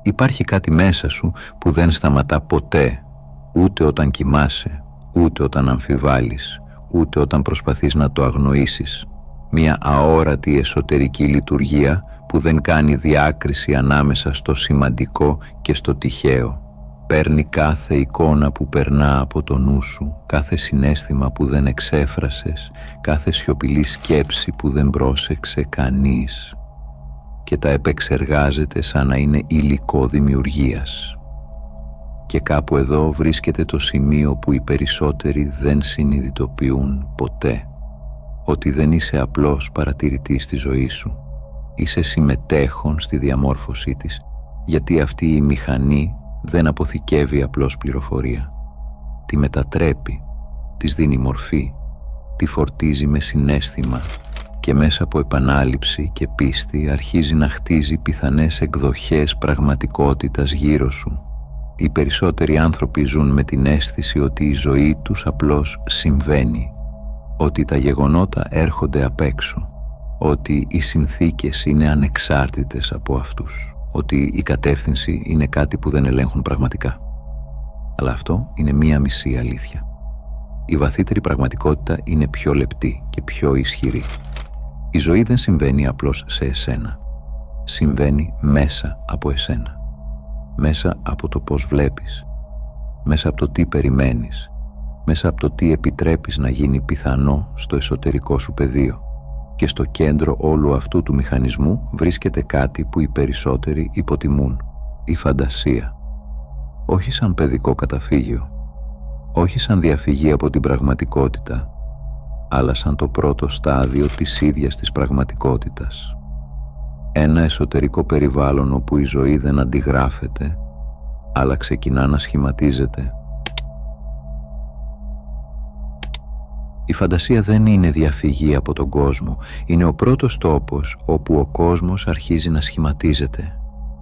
Υπάρχει κάτι μέσα σου που δεν σταματά ποτέ, ούτε όταν κοιμάσαι, ούτε όταν αμφιβάλλεις, ούτε όταν προσπαθείς να το αγνοήσεις. Μια αόρατη εσωτερική λειτουργία που δεν κάνει διάκριση ανάμεσα στο σημαντικό και στο τυχαίο. Παίρνει κάθε εικόνα που περνά από το νου σου, κάθε συναίσθημα που δεν εξέφρασες, κάθε σιωπηλή σκέψη που δεν πρόσεξε κανείς και τα επεξεργάζεται σαν να είναι υλικό δημιουργίας. Και κάπου εδώ βρίσκεται το σημείο που οι περισσότεροι δεν συνειδητοποιούν ποτέ, ότι δεν είσαι απλώς παρατηρητής στη ζωή σου, είσαι συμμετέχον στη διαμόρφωσή της, γιατί αυτή η μηχανή δεν αποθηκεύει απλώς πληροφορία. Τη μετατρέπει, της δίνει μορφή, τη φορτίζει με συναίσθημα και μέσα από επανάληψη και πίστη αρχίζει να χτίζει πιθανές εκδοχές πραγματικότητας γύρω σου. Οι περισσότεροι άνθρωποι ζουν με την αίσθηση ότι η ζωή τους απλώς συμβαίνει, ότι τα γεγονότα έρχονται απ' έξω, ότι οι συνθήκες είναι ανεξάρτητες από αυτούς, ότι η κατεύθυνση είναι κάτι που δεν ελέγχουν πραγματικά. Αλλά αυτό είναι μία μισή αλήθεια. Η βαθύτερη πραγματικότητα είναι πιο λεπτή και πιο ισχυρή. Η ζωή δεν συμβαίνει απλώς σε εσένα. Συμβαίνει μέσα από εσένα. Μέσα από το πώς βλέπεις. Μέσα από το τι περιμένεις. Μέσα από το τι επιτρέπεις να γίνει πιθανό στο εσωτερικό σου πεδίο. Και στο κέντρο όλου αυτού του μηχανισμού βρίσκεται κάτι που οι περισσότεροι υποτιμούν. Η φαντασία. Όχι σαν παιδικό καταφύγιο. Όχι σαν διαφυγή από την πραγματικότητα, αλλά σαν το πρώτο στάδιο της ίδιας της πραγματικότητας. Ένα εσωτερικό περιβάλλον όπου η ζωή δεν αντιγράφεται, αλλά ξεκινά να σχηματίζεται. Η φαντασία δεν είναι διαφυγή από τον κόσμο, είναι ο πρώτος τόπος όπου ο κόσμος αρχίζει να σχηματίζεται.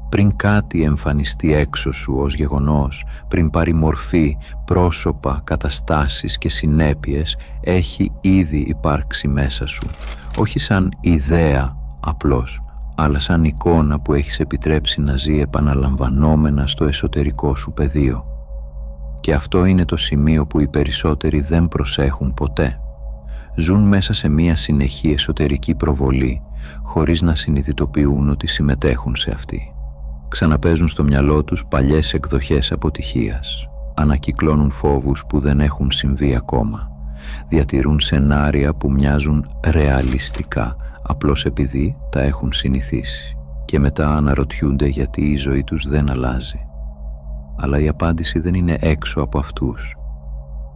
Πριν κάτι εμφανιστεί έξω σου ως γεγονός, πριν πάρει μορφή, πρόσωπα, καταστάσεις και συνέπειες, έχει ήδη υπάρξει μέσα σου. Όχι σαν ιδέα απλώς, αλλά σαν εικόνα που έχεις επιτρέψει να ζει επαναλαμβανόμενα στο εσωτερικό σου πεδίο. Και αυτό είναι το σημείο που οι περισσότεροι δεν προσέχουν ποτέ. Ζουν μέσα σε μία συνεχή εσωτερική προβολή, χωρίς να συνειδητοποιούν ότι συμμετέχουν σε αυτή. Ξαναπαίζουν στο μυαλό τους παλιές εκδοχές αποτυχίας. Ανακυκλώνουν φόβους που δεν έχουν συμβεί ακόμα. Διατηρούν σενάρια που μοιάζουν ρεαλιστικά, απλώς επειδή τα έχουν συνηθίσει. Και μετά αναρωτιούνται γιατί η ζωή τους δεν αλλάζει. Αλλά η απάντηση δεν είναι έξω από αυτούς.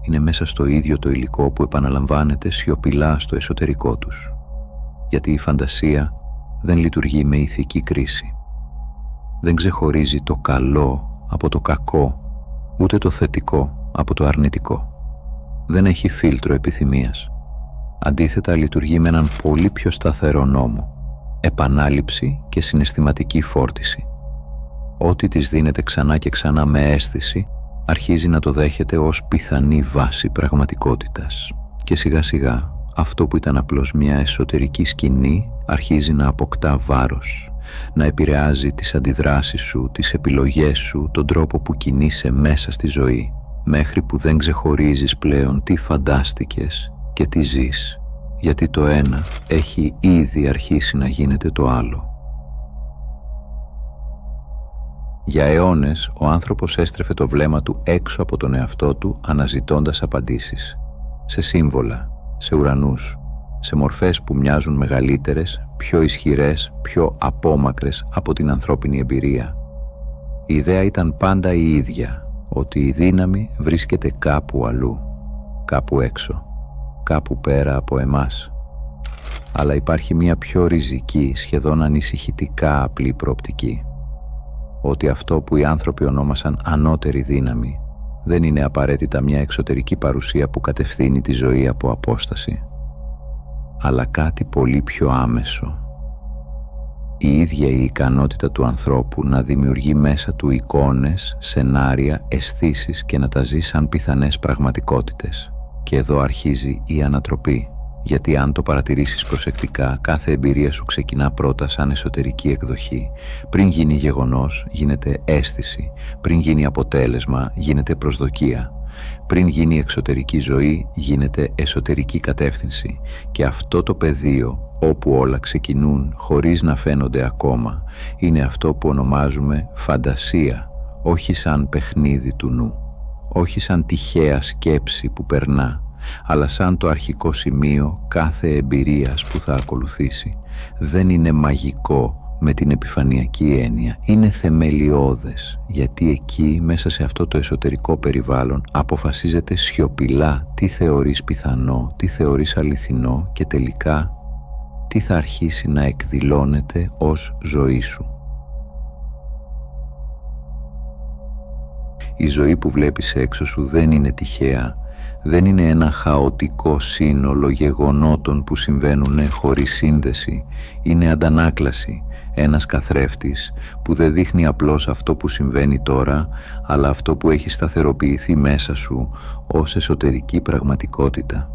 Είναι μέσα στο ίδιο το υλικό που επαναλαμβάνεται σιωπηλά στο εσωτερικό τους. Γιατί η φαντασία δεν λειτουργεί με ηθική κρίση. Δεν ξεχωρίζει το καλό από το κακό, ούτε το θετικό από το αρνητικό. Δεν έχει φίλτρο επιθυμίας. Αντίθετα, λειτουργεί με έναν πολύ πιο σταθερό νόμο, επανάληψη και συναισθηματική φόρτιση. Ό,τι της δίνεται ξανά και ξανά με αίσθηση, αρχίζει να το δέχεται ως πιθανή βάση πραγματικότητας. Και σιγά σιγά, αυτό που ήταν απλώς μια εσωτερική σκηνή, αρχίζει να αποκτά βάρος, να επηρεάζει τις αντιδράσεις σου, τις επιλογές σου, τον τρόπο που κινείσαι μέσα στη ζωή, μέχρι που δεν ξεχωρίζεις πλέον τι φαντάστηκες και τι ζεις, γιατί το ένα έχει ήδη αρχίσει να γίνεται το άλλο. Για αιώνες, ο άνθρωπος έστρεφε το βλέμμα του έξω από τον εαυτό του, αναζητώντας απαντήσεις. Σε σύμβολα, σε ουρανούς, σε μορφές που μοιάζουν μεγαλύτερες, πιο ισχυρές, πιο απόμακρες από την ανθρώπινη εμπειρία. Η ιδέα ήταν πάντα η ίδια, ότι η δύναμη βρίσκεται κάπου αλλού, κάπου έξω, κάπου πέρα από εμάς. Αλλά υπάρχει μια πιο ριζική, σχεδόν ανησυχητικά απλή προοπτική. Ότι αυτό που οι άνθρωποι ονόμασαν ανώτερη δύναμη δεν είναι απαραίτητα μια εξωτερική παρουσία που κατευθύνει τη ζωή από απόσταση, αλλά κάτι πολύ πιο άμεσο. Η ίδια η ικανότητα του ανθρώπου να δημιουργεί μέσα του εικόνες, σενάρια, αισθήσεις και να τα ζει σαν πιθανές πραγματικότητες. Και εδώ αρχίζει η ανατροπή. Γιατί αν το παρατηρήσεις προσεκτικά, κάθε εμπειρία σου ξεκινά πρώτα σαν εσωτερική εκδοχή. Πριν γίνει γεγονός, γίνεται αίσθηση. Πριν γίνει αποτέλεσμα, γίνεται προσδοκία. Πριν γίνει εξωτερική ζωή, γίνεται εσωτερική κατεύθυνση. Και αυτό το πεδίο, όπου όλα ξεκινούν χωρίς να φαίνονται ακόμα, είναι αυτό που ονομάζουμε φαντασία, όχι σαν παιχνίδι του νου, όχι σαν τυχαία σκέψη που περνά, αλλά σαν το αρχικό σημείο κάθε εμπειρίας που θα ακολουθήσει. Δεν είναι μαγικό με την επιφανειακή έννοια, είναι θεμελιώδες, γιατί εκεί μέσα σε αυτό το εσωτερικό περιβάλλον αποφασίζεται σιωπηλά τι θεωρείς πιθανό, τι θεωρείς αληθινό και τελικά τι θα αρχίσει να εκδηλώνεται ως ζωή σου. Η ζωή που βλέπεις έξω σου δεν είναι τυχαία, δεν είναι ένα χαοτικό σύνολο γεγονότων που συμβαίνουν χωρίς σύνδεση, είναι αντανάκλαση, ένας καθρέφτης που δεν δείχνει απλώς αυτό που συμβαίνει τώρα, αλλά αυτό που έχει σταθεροποιηθεί μέσα σου ως εσωτερική πραγματικότητα.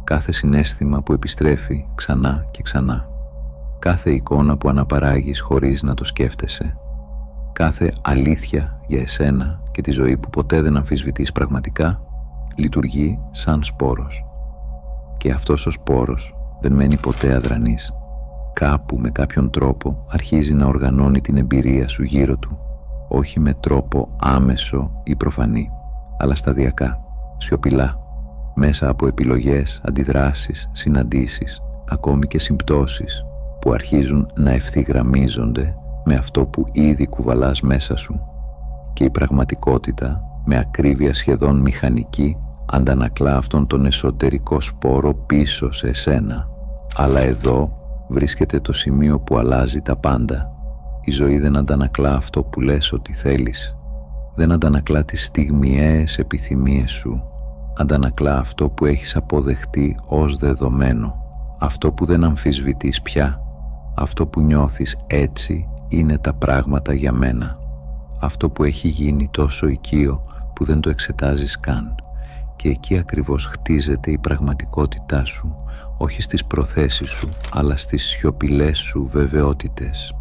Κάθε συναίσθημα που επιστρέφει ξανά και ξανά. Κάθε εικόνα που αναπαράγεις χωρίς να το σκέφτεσαι. Κάθε αλήθεια για εσένα και τη ζωή που ποτέ δεν αμφισβητείς πραγματικά, λειτουργεί σαν σπόρος. Και αυτός ο σπόρος δεν μένει ποτέ αδρανής. Κάπου με κάποιον τρόπο αρχίζει να οργανώνει την εμπειρία σου γύρω του. Όχι με τρόπο άμεσο ή προφανή, αλλά σταδιακά, σιωπηλά, μέσα από επιλογές, αντιδράσεις, συναντήσεις, ακόμη και συμπτώσεις που αρχίζουν να ευθυγραμμίζονται με αυτό που ήδη κουβαλάς μέσα σου. Και η πραγματικότητα, με ακρίβεια σχεδόν μηχανική, αντανακλά αυτόν τον εσωτερικό σπόρο πίσω σε εσένα. Αλλά εδώ βρίσκεται το σημείο που αλλάζει τα πάντα. Η ζωή δεν αντανακλά αυτό που λες ότι θέλεις. Δεν αντανακλά τις στιγμιαίες επιθυμίες σου. Αντανακλά αυτό που έχεις αποδεχτεί ως δεδομένο. Αυτό που δεν αμφισβητείς πια. Αυτό που νιώθεις έτσι είναι τα πράγματα για μένα. Αυτό που έχει γίνει τόσο οικείο που δεν το εξετάζεις καν. Και εκεί ακριβώς χτίζεται η πραγματικότητά σου, όχι στις προθέσεις σου, αλλά στις σιωπηλές σου βεβαιότητες.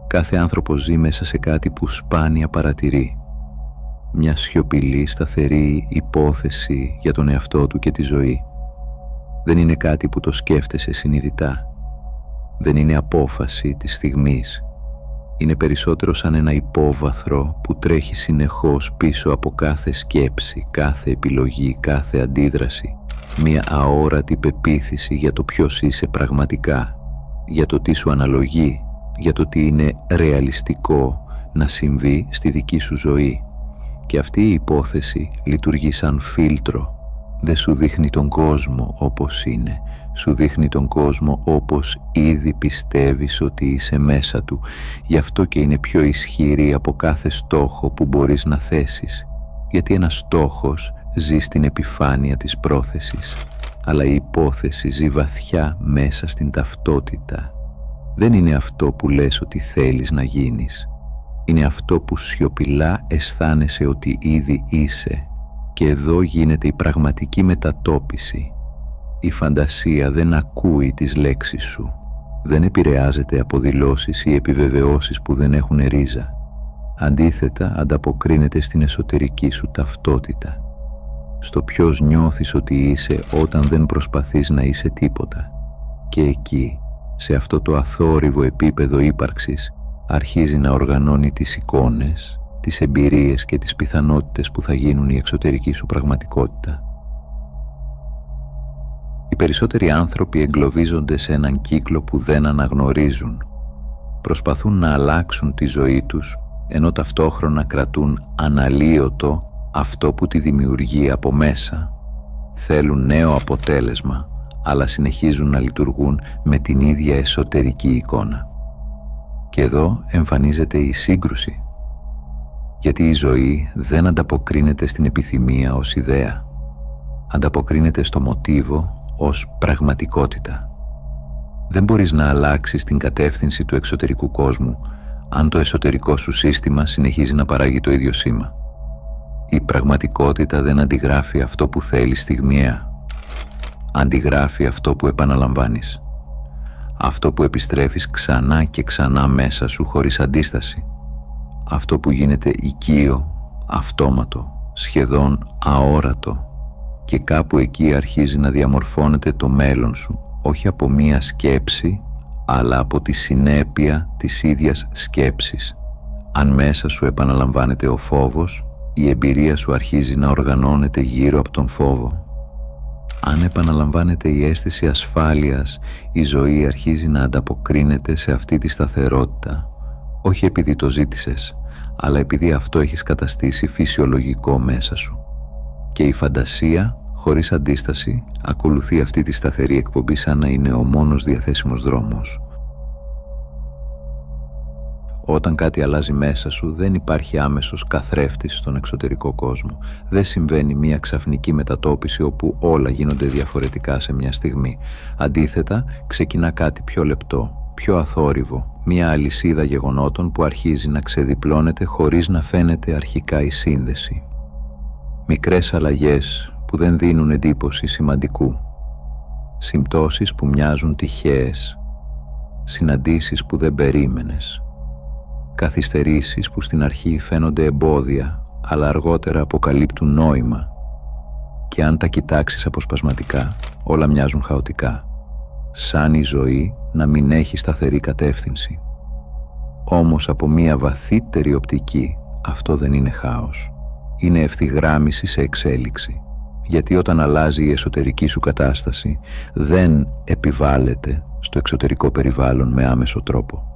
Κάθε άνθρωπος ζει μέσα σε κάτι που σπάνια παρατηρεί. Μια σιωπηλή, σταθερή υπόθεση για τον εαυτό του και τη ζωή. Δεν είναι κάτι που το σκέφτεσαι συνειδητά. Δεν είναι απόφαση της στιγμής. Είναι περισσότερο σαν ένα υπόβαθρο που τρέχει συνεχώς πίσω από κάθε σκέψη, κάθε επιλογή, κάθε αντίδραση. Μια αόρατη πεποίθηση για το ποιος είσαι πραγματικά, για το τι σου αναλογεί, για το τι είναι ρεαλιστικό να συμβεί στη δική σου ζωή. Και αυτή η υπόθεση λειτουργεί σαν φίλτρο. Δεν σου δείχνει τον κόσμο όπως είναι. Σου δείχνει τον κόσμο όπως ήδη πιστεύεις ότι είσαι μέσα του. Γι' αυτό και είναι πιο ισχυρή από κάθε στόχο που μπορείς να θέσεις. Γιατί ένας στόχος ζει στην επιφάνεια της πρόθεσης. Αλλά η υπόθεση ζει βαθιά μέσα στην ταυτότητα. Δεν είναι αυτό που λες ότι θέλεις να γίνεις. Είναι αυτό που σιωπηλά αισθάνεσαι ότι ήδη είσαι. Και εδώ γίνεται η πραγματική μετατόπιση. Η φαντασία δεν ακούει τις λέξεις σου. Δεν επηρεάζεται από δηλώσεις ή επιβεβαιώσεις που δεν έχουν ρίζα. Αντίθετα, ανταποκρίνεται στην εσωτερική σου ταυτότητα. Στο ποιος νιώθεις ότι είσαι όταν δεν προσπαθείς να είσαι τίποτα. Και εκεί, σε αυτό το αθόρυβο επίπεδο ύπαρξης, αρχίζει να οργανώνει τις εικόνες, τις εμπειρίες και τις πιθανότητες που θα γίνουν η εξωτερική σου πραγματικότητα. Οι περισσότεροι άνθρωποι εγκλωβίζονται σε έναν κύκλο που δεν αναγνωρίζουν. Προσπαθούν να αλλάξουν τη ζωή τους, ενώ ταυτόχρονα κρατούν αναλύωτο αυτό που τη δημιουργεί από μέσα. Θέλουν νέο αποτέλεσμα, αλλά συνεχίζουν να λειτουργούν με την ίδια εσωτερική εικόνα. Και εδώ εμφανίζεται η σύγκρουση. Γιατί η ζωή δεν ανταποκρίνεται στην επιθυμία ως ιδέα. Ανταποκρίνεται στο μοτίβο ως πραγματικότητα. Δεν μπορείς να αλλάξεις την κατεύθυνση του εξωτερικού κόσμου αν το εσωτερικό σου σύστημα συνεχίζει να παράγει το ίδιο σήμα. Η πραγματικότητα δεν αντιγράφει αυτό που θέλεις στιγμιαία. Αντιγράφει αυτό που επαναλαμβάνεις. Αυτό που επιστρέφεις ξανά και ξανά μέσα σου χωρίς αντίσταση. Αυτό που γίνεται οικείο, αυτόματο, σχεδόν αόρατο, και κάπου εκεί αρχίζει να διαμορφώνεται το μέλλον σου, όχι από μία σκέψη, αλλά από τη συνέπεια της ίδιας σκέψης. Αν μέσα σου επαναλαμβάνεται ο φόβος, η εμπειρία σου αρχίζει να οργανώνεται γύρω από τον φόβο. Αν επαναλαμβάνεται η αίσθηση ασφάλειας, η ζωή αρχίζει να ανταποκρίνεται σε αυτή τη σταθερότητα, όχι επειδή το ζήτησες, αλλά επειδή αυτό έχεις καταστήσει φυσιολογικό μέσα σου. Και η φαντασία, χωρίς αντίσταση, ακολουθεί αυτή τη σταθερή εκπομπή σαν να είναι ο μόνος διαθέσιμος δρόμος. Όταν κάτι αλλάζει μέσα σου, δεν υπάρχει άμεσος καθρέφτης στον εξωτερικό κόσμο. Δεν συμβαίνει μία ξαφνική μετατόπιση όπου όλα γίνονται διαφορετικά σε μια στιγμή. Αντίθετα, ξεκινά κάτι πιο λεπτό, πιο αθόρυβο, μία αλυσίδα γεγονότων που αρχίζει να ξεδιπλώνεται χωρίς να φαίνεται αρχικά η σύνδεση. Μικρές αλλαγές που δεν δίνουν εντύπωση σημαντικού. Συμπτώσεις που μοιάζουν τυχαίες. Συναντήσεις που δεν περίμενες. Καθυστερήσεις που στην αρχή φαίνονται εμπόδια, αλλά αργότερα αποκαλύπτουν νόημα. Και αν τα κοιτάξεις αποσπασματικά, όλα μοιάζουν χαοτικά. Σαν η ζωή να μην έχει σταθερή κατεύθυνση. Όμως από μία βαθύτερη οπτική, αυτό δεν είναι χάος. Είναι ευθυγράμμιση σε εξέλιξη. Γιατί όταν αλλάζει η εσωτερική σου κατάσταση, δεν επιβάλλεται στο εξωτερικό περιβάλλον με άμεσο τρόπο.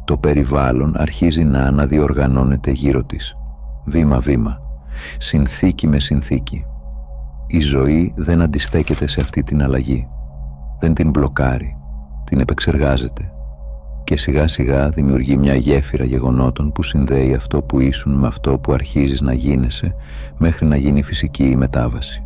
Το περιβάλλον αρχίζει να αναδιοργανώνεται γύρω της, βήμα-βήμα, συνθήκη με συνθήκη. Η ζωή δεν αντιστέκεται σε αυτή την αλλαγή. Δεν την μπλοκάρει, την επεξεργάζεται. Και σιγά σιγά δημιουργεί μια γέφυρα γεγονότων που συνδέει αυτό που ήσουν με αυτό που αρχίζεις να γίνεσαι, μέχρι να γίνει φυσική η μετάβαση.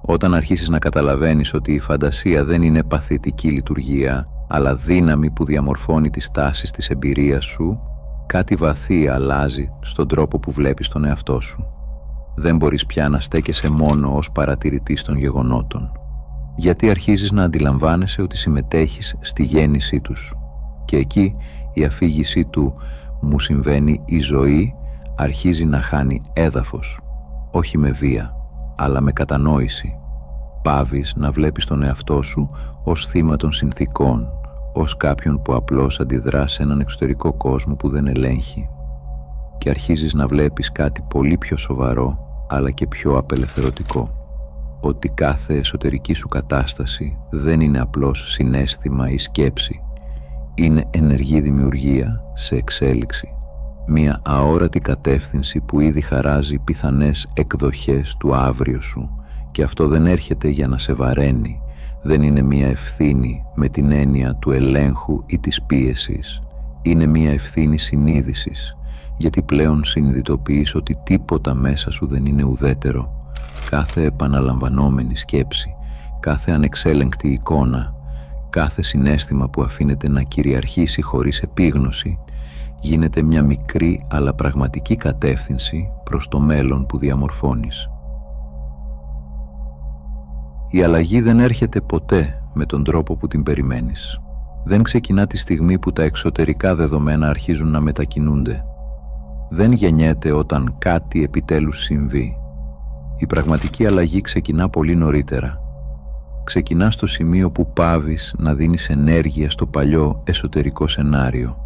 Όταν αρχίσεις να καταλαβαίνεις ότι η φαντασία δεν είναι παθητική λειτουργία, αλλά δύναμη που διαμορφώνει τις τάσεις της εμπειρίας σου, κάτι βαθύ αλλάζει στον τρόπο που βλέπεις τον εαυτό σου. Δεν μπορείς πια να στέκεσαι μόνο ως παρατηρητής των γεγονότων, γιατί αρχίζεις να αντιλαμβάνεσαι ότι συμμετέχεις στη γέννησή τους. Και εκεί η αφήγησή του «μου συμβαίνει η ζωή» αρχίζει να χάνει έδαφος, όχι με βία, αλλά με κατανόηση. Πάβεις να βλέπεις τον εαυτό σου ως θύμα των συνθήκων, ως κάποιον που απλώς αντιδρά σε έναν εξωτερικό κόσμο που δεν ελέγχει. Και αρχίζεις να βλέπεις κάτι πολύ πιο σοβαρό, αλλά και πιο απελευθερωτικό. Ότι κάθε εσωτερική σου κατάσταση δεν είναι απλώς συναίσθημα ή σκέψη. Είναι ενεργή δημιουργία σε εξέλιξη. Μια αόρατη κατεύθυνση που ήδη χαράζει πιθανές εκδοχές του αύριο σου. Και αυτό δεν έρχεται για να σε βαραίνει. Δεν είναι μια ευθύνη με την έννοια του ελέγχου ή της πίεσης. Είναι μια ευθύνη συνείδησης, γιατί πλέον συνειδητοποιείς ότι τίποτα μέσα σου δεν είναι ουδέτερο. Κάθε επαναλαμβανόμενη σκέψη, κάθε ανεξέλεγκτη εικόνα, κάθε συναίσθημα που αφήνεται να κυριαρχήσει χωρίς επίγνωση, γίνεται μια μικρή αλλά πραγματική κατεύθυνση προς το μέλλον που διαμορφώνεις. Η αλλαγή δεν έρχεται ποτέ με τον τρόπο που την περιμένεις. Δεν ξεκινά τη στιγμή που τα εξωτερικά δεδομένα αρχίζουν να μετακινούνται. Δεν γεννιέται όταν κάτι επιτέλους συμβεί. Η πραγματική αλλαγή ξεκινά πολύ νωρίτερα. Ξεκινά στο σημείο που πάβεις να δίνεις ενέργεια στο παλιό εσωτερικό σενάριο.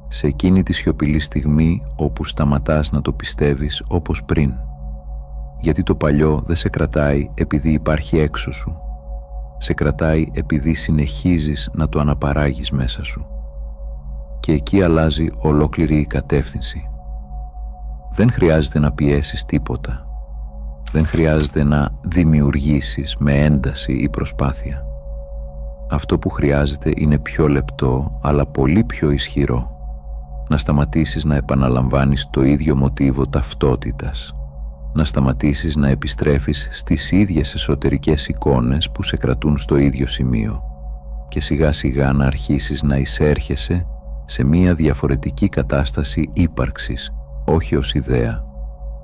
Σε εκείνη τη σιωπηλή στιγμή όπου σταματάς να το πιστεύεις όπως πριν. Γιατί το παλιό δεν σε κρατάει επειδή υπάρχει έξω σου. Σε κρατάει επειδή συνεχίζεις να το αναπαράγεις μέσα σου. Και εκεί αλλάζει ολόκληρη η κατεύθυνση. Δεν χρειάζεται να πιέσεις τίποτα. Δεν χρειάζεται να δημιουργήσεις με ένταση ή προσπάθεια. Αυτό που χρειάζεται είναι πιο λεπτό, αλλά πολύ πιο ισχυρό. Να σταματήσεις να επαναλαμβάνεις το ίδιο μοτίβο ταυτότητας. Να σταματήσεις να επιστρέφεις στις ίδιες εσωτερικές εικόνες που σε κρατούν στο ίδιο σημείο και σιγά σιγά να αρχίσεις να εισέρχεσαι σε μία διαφορετική κατάσταση ύπαρξης όχι ως ιδέα,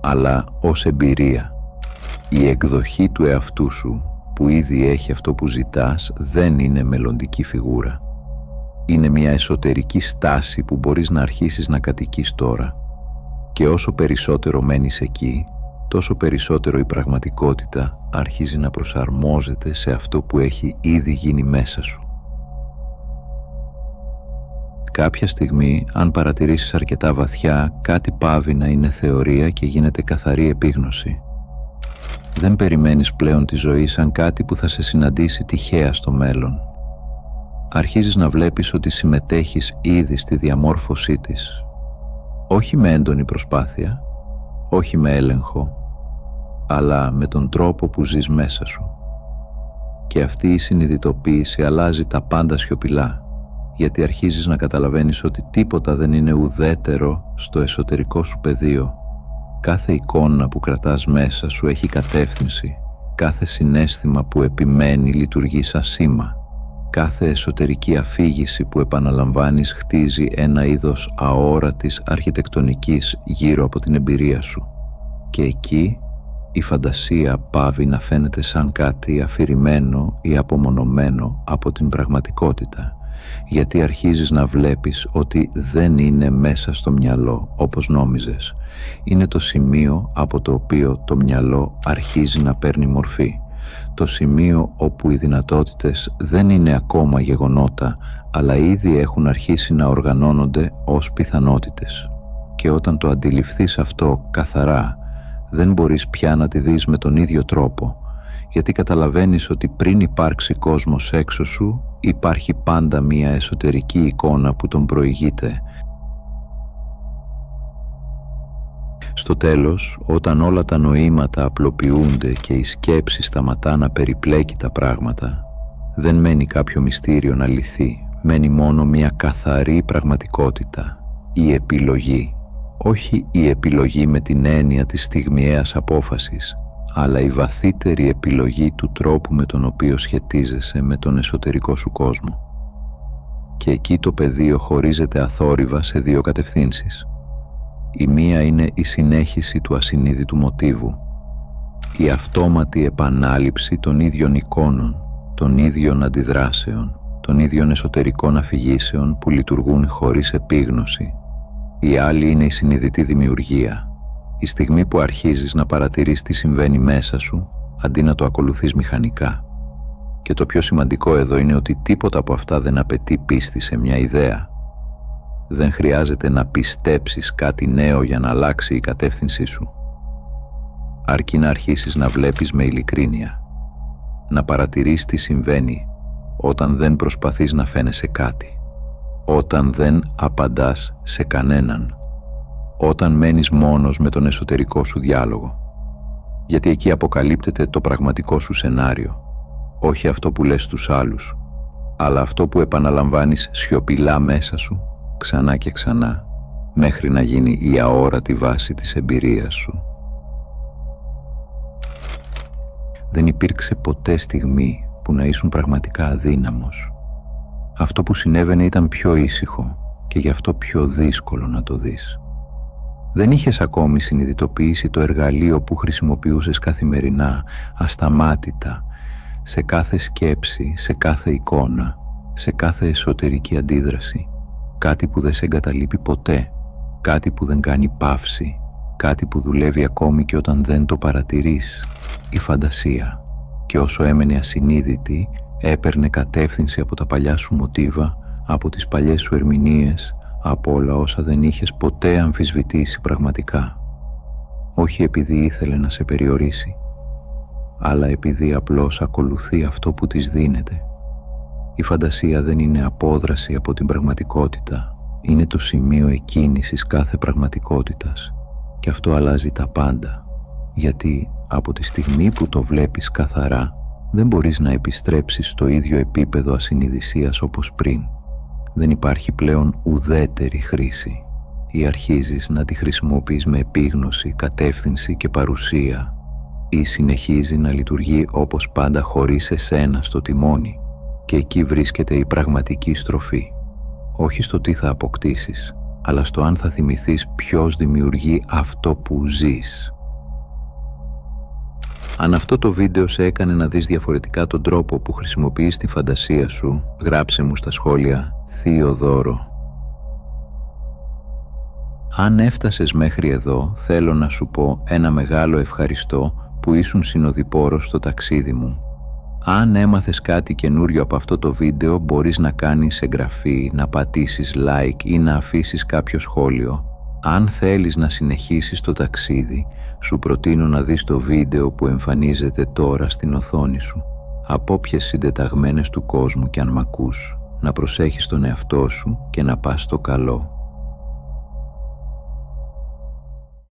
αλλά ως εμπειρία. Η εκδοχή του εαυτού σου που ήδη έχει αυτό που ζητάς δεν είναι μελλοντική φιγούρα. Είναι μια εσωτερική στάση που μπορείς να αρχίσεις να κατοικείς τώρα. Και όσο περισσότερο μένεις εκεί, τόσο περισσότερο η πραγματικότητα αρχίζει να προσαρμόζεται σε αυτό που έχει ήδη γίνει μέσα σου. Κάποια στιγμή, αν παρατηρήσεις αρκετά βαθιά, κάτι πάβει να είναι θεωρία και γίνεται καθαρή επίγνωση. Δεν περιμένεις πλέον τη ζωή σαν κάτι που θα σε συναντήσει τυχαία στο μέλλον. Αρχίζεις να βλέπεις ότι συμμετέχεις ήδη στη διαμόρφωσή της. Όχι με έντονη προσπάθεια, όχι με έλεγχο, αλλά με τον τρόπο που ζεις μέσα σου. Και αυτή η συνειδητοποίηση αλλάζει τα πάντα σιωπηλά, γιατί αρχίζεις να καταλαβαίνεις ότι τίποτα δεν είναι ουδέτερο στο εσωτερικό σου πεδίο. Κάθε εικόνα που κρατάς μέσα σου έχει κατεύθυνση, κάθε συναίσθημα που επιμένει λειτουργεί σαν σήμα. Κάθε εσωτερική αφήγηση που επαναλαμβάνεις χτίζει ένα είδος αόρατης αρχιτεκτονικής γύρω από την εμπειρία σου. Και εκεί η φαντασία πάβει να φαίνεται σαν κάτι αφηρημένο ή απομονωμένο από την πραγματικότητα, γιατί αρχίζεις να βλέπεις ότι δεν είναι μέσα στο μυαλό όπως νόμιζες. Είναι το σημείο από το οποίο το μυαλό αρχίζει να παίρνει μορφή. Το σημείο όπου οι δυνατότητες δεν είναι ακόμα γεγονότα, αλλά ήδη έχουν αρχίσει να οργανώνονται ως πιθανότητες. Και όταν το αντιληφθείς αυτό καθαρά, δεν μπορείς πια να τη δεις με τον ίδιο τρόπο, γιατί καταλαβαίνεις ότι πριν υπάρξει κόσμος έξω σου, υπάρχει πάντα μία εσωτερική εικόνα που τον προηγείται. Στο τέλος, όταν όλα τα νοήματα απλοποιούνται και η σκέψη σταματά να περιπλέκει τα πράγματα, δεν μένει κάποιο μυστήριο να λυθεί, μένει μόνο μια καθαρή πραγματικότητα, η επιλογή. Όχι η επιλογή με την έννοια της στιγμιαίας απόφασης, αλλά η βαθύτερη επιλογή του τρόπου με τον οποίο σχετίζεσαι με τον εσωτερικό σου κόσμο. Και εκεί το πεδίο χωρίζεται αθόρυβα σε δύο κατευθύνσεις. Η μία είναι η συνέχιση του ασυνείδητου μοτίβου, η αυτόματη επανάληψη των ίδιων εικόνων, των ίδιων αντιδράσεων, των ίδιων εσωτερικών αφηγήσεων που λειτουργούν χωρίς επίγνωση. Η άλλη είναι η συνειδητή δημιουργία, η στιγμή που αρχίζεις να παρατηρείς τι συμβαίνει μέσα σου, αντί να το ακολουθείς μηχανικά. Και το πιο σημαντικό εδώ είναι ότι τίποτα από αυτά δεν απαιτεί πίστη σε μια ιδέα. Δεν χρειάζεται να πιστέψεις κάτι νέο για να αλλάξει η κατεύθυνσή σου. Αρκεί να αρχίσεις να βλέπεις με ειλικρίνεια, να παρατηρείς τι συμβαίνει όταν δεν προσπαθείς να φαίνεσαι κάτι, όταν δεν απαντάς σε κανέναν, όταν μένεις μόνος με τον εσωτερικό σου διάλογο. Γιατί εκεί αποκαλύπτεται το πραγματικό σου σενάριο, όχι αυτό που λες στους άλλους, αλλά αυτό που επαναλαμβάνεις σιωπηλά μέσα σου, ξανά και ξανά, μέχρι να γίνει η αόρατη βάση της εμπειρίας σου. Δεν υπήρξε ποτέ στιγμή που να ήσουν πραγματικά αδύναμος. Αυτό που συνέβαινε ήταν πιο ήσυχο και γι' αυτό πιο δύσκολο να το δεις. Δεν είχες ακόμη συνειδητοποιήσει το εργαλείο που χρησιμοποιούσες καθημερινά, ασταμάτητα, σε κάθε σκέψη, σε κάθε εικόνα, σε κάθε εσωτερική αντίδραση. Κάτι που δεν σε εγκαταλείπει ποτέ, κάτι που δεν κάνει παύση, κάτι που δουλεύει ακόμη και όταν δεν το παρατηρείς. Η φαντασία. Και όσο έμενε ασυνείδητη, έπαιρνε κατεύθυνση από τα παλιά σου μοτίβα, από τις παλιές σου ερμηνείες, από όλα όσα δεν είχες ποτέ αμφισβητήσει πραγματικά. Όχι επειδή ήθελε να σε περιορίσει, αλλά επειδή απλώς ακολουθεί αυτό που της δίνεται. Η φαντασία δεν είναι απόδραση από την πραγματικότητα, είναι το σημείο εκκίνησης κάθε πραγματικότητας. Και αυτό αλλάζει τα πάντα, γιατί από τη στιγμή που το βλέπεις καθαρά, δεν μπορείς να επιστρέψεις στο ίδιο επίπεδο ασυνειδησίας όπως πριν. Δεν υπάρχει πλέον ουδέτερη χρήση ή αρχίζεις να τη χρησιμοποιείς με επίγνωση, κατεύθυνση και παρουσία ή συνεχίζει να λειτουργεί όπως πάντα χωρίς εσένα στο τιμόνι. Και εκεί βρίσκεται η πραγματική στροφή, όχι στο τι θα αποκτήσεις, αλλά στο αν θα θυμηθείς ποιος δημιουργεί αυτό που ζεις. Αν αυτό το βίντεο σε έκανε να δεις διαφορετικά τον τρόπο που χρησιμοποιείς τη φαντασία σου, γράψε μου στα σχόλια «Θείο δώρο». Αν έφτασες μέχρι εδώ, θέλω να σου πω ένα μεγάλο ευχαριστώ που ήσουν συνοδοιπόρος στο ταξίδι μου. Αν έμαθες κάτι καινούριο από αυτό το βίντεο, μπορείς να κάνεις εγγραφή, να πατήσεις like ή να αφήσεις κάποιο σχόλιο. Αν θέλεις να συνεχίσεις το ταξίδι, σου προτείνω να δεις το βίντεο που εμφανίζεται τώρα στην οθόνη σου. Από όποιες συντεταγμένες του κόσμου κι αν μ' ακούς, να προσέχεις τον εαυτό σου και να πας στο καλό.